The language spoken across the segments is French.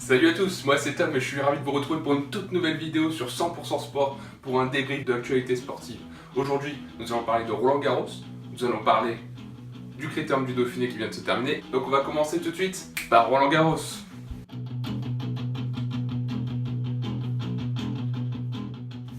Salut à tous, moi c'est Tom et je suis ravi de vous retrouver pour une toute nouvelle vidéo sur 100% sport pour un débrief de l'actualité sportive. Aujourd'hui, nous allons parler de Roland Garros, nous allons parler du Critérium du Dauphiné qui vient de se terminer. Donc on va commencer tout de suite par Roland Garros.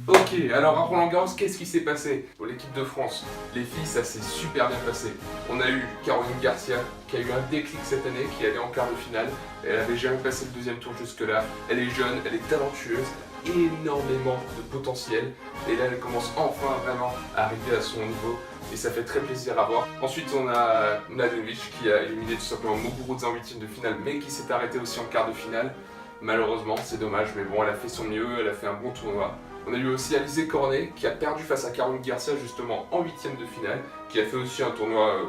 Ok, alors à Roland Garros, qu'est-ce qui s'est passé pour l'équipe de France? Les filles, ça s'est super bien passé. On a eu Caroline Garcia qui a eu un déclic cette année, qui allait en quart de finale. Elle avait jamais passé le deuxième tour jusque-là. Elle est jeune, elle est talentueuse, énormément de potentiel. Et là, elle commence enfin vraiment à arriver à son niveau. Et ça fait très plaisir à voir. Ensuite, on a Mladenovic qui a éliminé tout simplement Muguruza en huitième de finale, mais qui s'est arrêté aussi en quart de finale. Malheureusement, c'est dommage, mais bon, elle a fait son mieux, elle a fait un bon tournoi. On a eu aussi Alizé Cornet qui a perdu face à Caroline Garcia justement en huitième de finale, qui a fait aussi un tournoi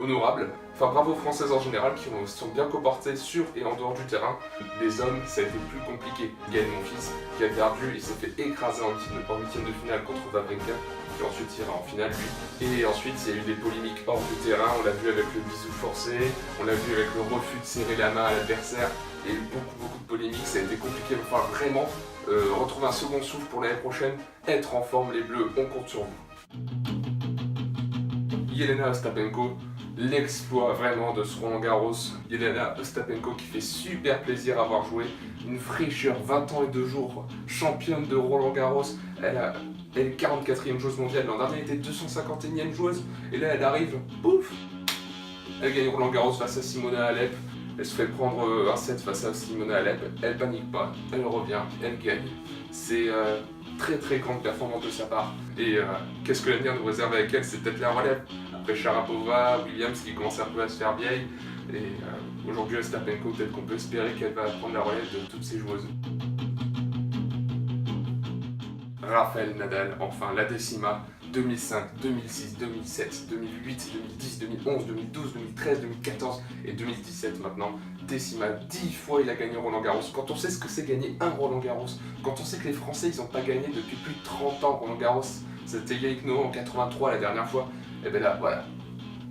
honorable. Enfin bravo aux Françaises en général qui se sont bien comportées sur et en dehors du terrain. Les hommes, ça a été plus compliqué. Gaël Monfils qui a perdu, il s'est fait écraser en huitième de finale contre Wawrinka, qui ensuite ira en finale lui. Et ensuite il y a eu des polémiques hors du terrain, on l'a vu avec le bisou forcé, on l'a vu avec le refus de serrer la main à l'adversaire. Il y a eu beaucoup de polémiques, ça a été compliqué, il va falloir vraiment retrouver un second souffle pour l'année prochaine, être en forme, les Bleus, on compte sur vous. Jelena Ostapenko, l'exploit vraiment de ce Roland Garros. Jelena Ostapenko qui fait super plaisir à avoir joué, une fraîcheur, 20 ans et 2 jours, championne de Roland Garros, elle est 44e joueuse mondiale, l'an dernier elle était 251e joueuse, et là elle arrive, pouf, elle gagne Roland Garros face à Simona Halep. Elle se fait prendre un set face à Simona Halep, elle panique pas, elle revient, elle gagne. C'est très grande performance de sa part. Et qu'est-ce que l'avenir nous réserve avec elle? C'est peut-être la relève. Après Sharapova, Williams qui commence un peu à se faire vieille. Et aujourd'hui Ostapenko, peut-être qu'on peut espérer qu'elle va prendre la relève de toutes ces joueuses. Rafael Nadal, enfin la décima. 2005, 2006, 2007, 2008, 2010, 2011, 2012, 2013, 2014 et 2017 maintenant. Décima, 10 fois il a gagné Roland Garros. Quand on sait ce que c'est gagner un Roland Garros, quand on sait que les Français ils n'ont pas gagné depuis plus de 30 ans Roland Garros, c'était Yannick Noah en 83 la dernière fois, et bien là voilà,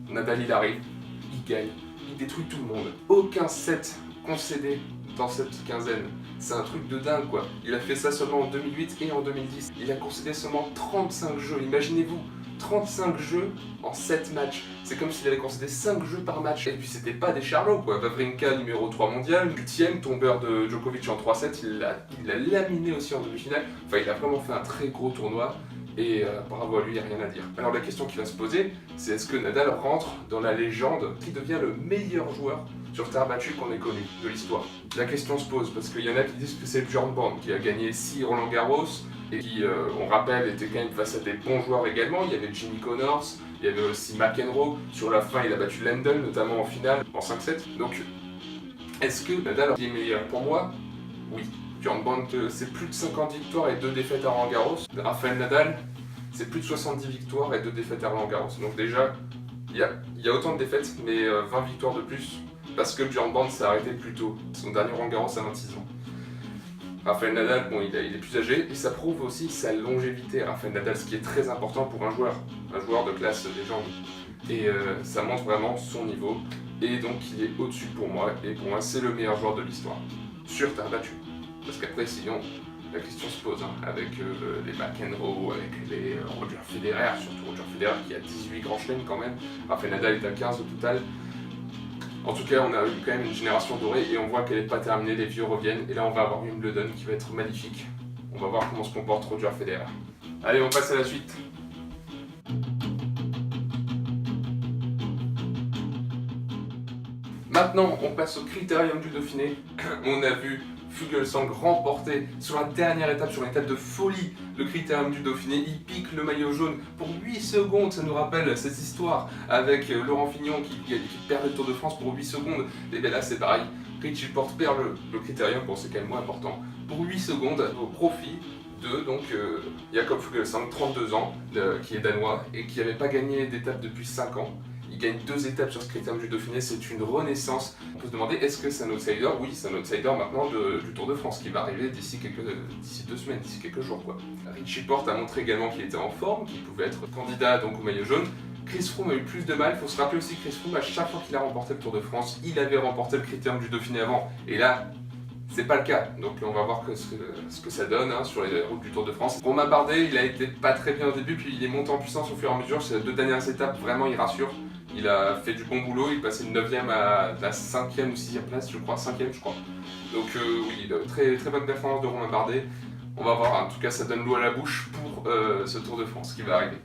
Nadal il arrive, il gagne, il détruit tout le monde. Aucun set concédé dans cette quinzaine. C'est un truc de dingue quoi. Il a fait ça seulement en 2008 et en 2010. Il a concédé seulement 35 jeux. Imaginez-vous, 35 jeux en 7 matchs. C'est comme s'il avait concédé 5 jeux par match. Et puis c'était pas des charlots quoi. Wawrinka numéro 3 mondial, 8ème, tombeur de Djokovic en 3-7. Il l'a laminé aussi en demi-finale. Enfin il a vraiment fait un très gros tournoi. Et bravo à lui, il n'y a rien à dire. Alors la question qui va se poser, c'est est-ce que Nadal rentre dans la légende qui devient le meilleur joueur sur terre battue qu'on ait connu de l'histoire? La question se pose parce qu'il y en a qui disent que c'est Björn Borg qui a gagné 6 Roland Garros et qui, on rappelle, était quand même face à des bons joueurs également. Il y avait Jimmy Connors, il y avait aussi McEnroe. Sur la fin, il a battu Lendl, notamment en finale, en 5-7. Donc, est-ce que Nadal est meilleur? Pour moi, oui. Björn Borg, c'est plus de 50 victoires et 2 défaites à Roland Garros. Rafael Nadal, c'est plus de 70 victoires et 2 défaites à Roland Garros. Donc déjà, il y a autant de défaites, mais 20 victoires de plus, parce que Björn Borg s'est arrêté plus tôt. Son dernier Roland Garros à 26 ans. Rafael Nadal, bon, il est plus âgé, et ça prouve aussi sa longévité, Rafael Nadal, ce qui est très important pour un joueur de classe légende. Et ça montre vraiment son niveau, et donc il est au-dessus pour moi, et pour moi c'est le meilleur joueur de l'histoire, sur terre battue. Parce qu'après, sinon, la question se pose, avec les McEnroe, avec les Roger Federer, surtout Roger Federer qui a 18 grands chelems quand même. Rafael Nadal est à 15 au total. En tout cas, on a eu quand même une génération dorée et on voit qu'elle n'est pas terminée, les vieux reviennent. Et là, on va avoir Wimbledon qui va être magnifique. On va voir comment se comporte Roger Federer. Allez, on passe à la suite. Maintenant, on passe au Critérium du Dauphiné. On a vu Fuglsang remporter sur la dernière étape, sur une étape de folie, le Critérium du Dauphiné. Il pique le maillot jaune pour 8 secondes, ça nous rappelle cette histoire avec Laurent Fignon qui perd le Tour de France pour 8 secondes. Et bien là c'est pareil, Richie Porte perd le Critérium, bon c'est quand même moins important, pour 8 secondes au profit de Jakob Fuglsang, 32 ans, qui est danois et qui n'avait pas gagné d'étape depuis 5 ans. Il gagne 2 étapes sur ce Critérium du Dauphiné, c'est une renaissance. On peut se demander, est-ce que c'est un outsider? Oui, c'est un outsider maintenant du Tour de France qui va arriver d'ici 2 semaines, d'ici quelques jours quoi. Richie Porte a montré également qu'il était en forme, qu'il pouvait être candidat donc au maillot jaune. Chris Froome a eu plus de mal, il faut se rappeler aussi que Chris Froome, à chaque fois qu'il a remporté le Tour de France, il avait remporté le Critérium du Dauphiné avant. Et là, c'est pas le cas. Donc on va voir ce que ça donne hein, sur les routes du Tour de France. Romain Bardet, il a été pas très bien au début, puis il est monté en puissance au fur et à mesure. Ces 2 dernières étapes, vraiment, il rassure. Il a fait du bon boulot, il est passé de 9e à la 5e ou 6e place, je crois, 5e je crois. Donc oui, très, très bonne performance de Romain Bardet. On va voir, en tout cas ça donne l'eau à la bouche pour ce Tour de France qui va arriver.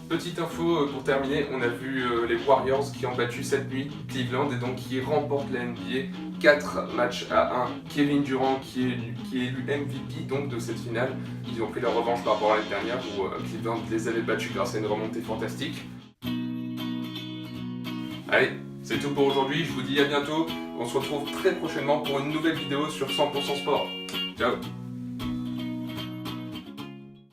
Petite info pour terminer, on a vu les Warriors qui ont battu cette nuit Cleveland et donc qui remportent la NBA 4 matchs à 1. Kevin Durant qui est élu MVP donc de cette finale. Ils ont pris leur revanche par rapport à l'année dernière où Cleveland les avait battus grâce à une remontée fantastique. Allez, c'est tout pour aujourd'hui, je vous dis à bientôt. On se retrouve très prochainement pour une nouvelle vidéo sur 100% Sport. Ciao.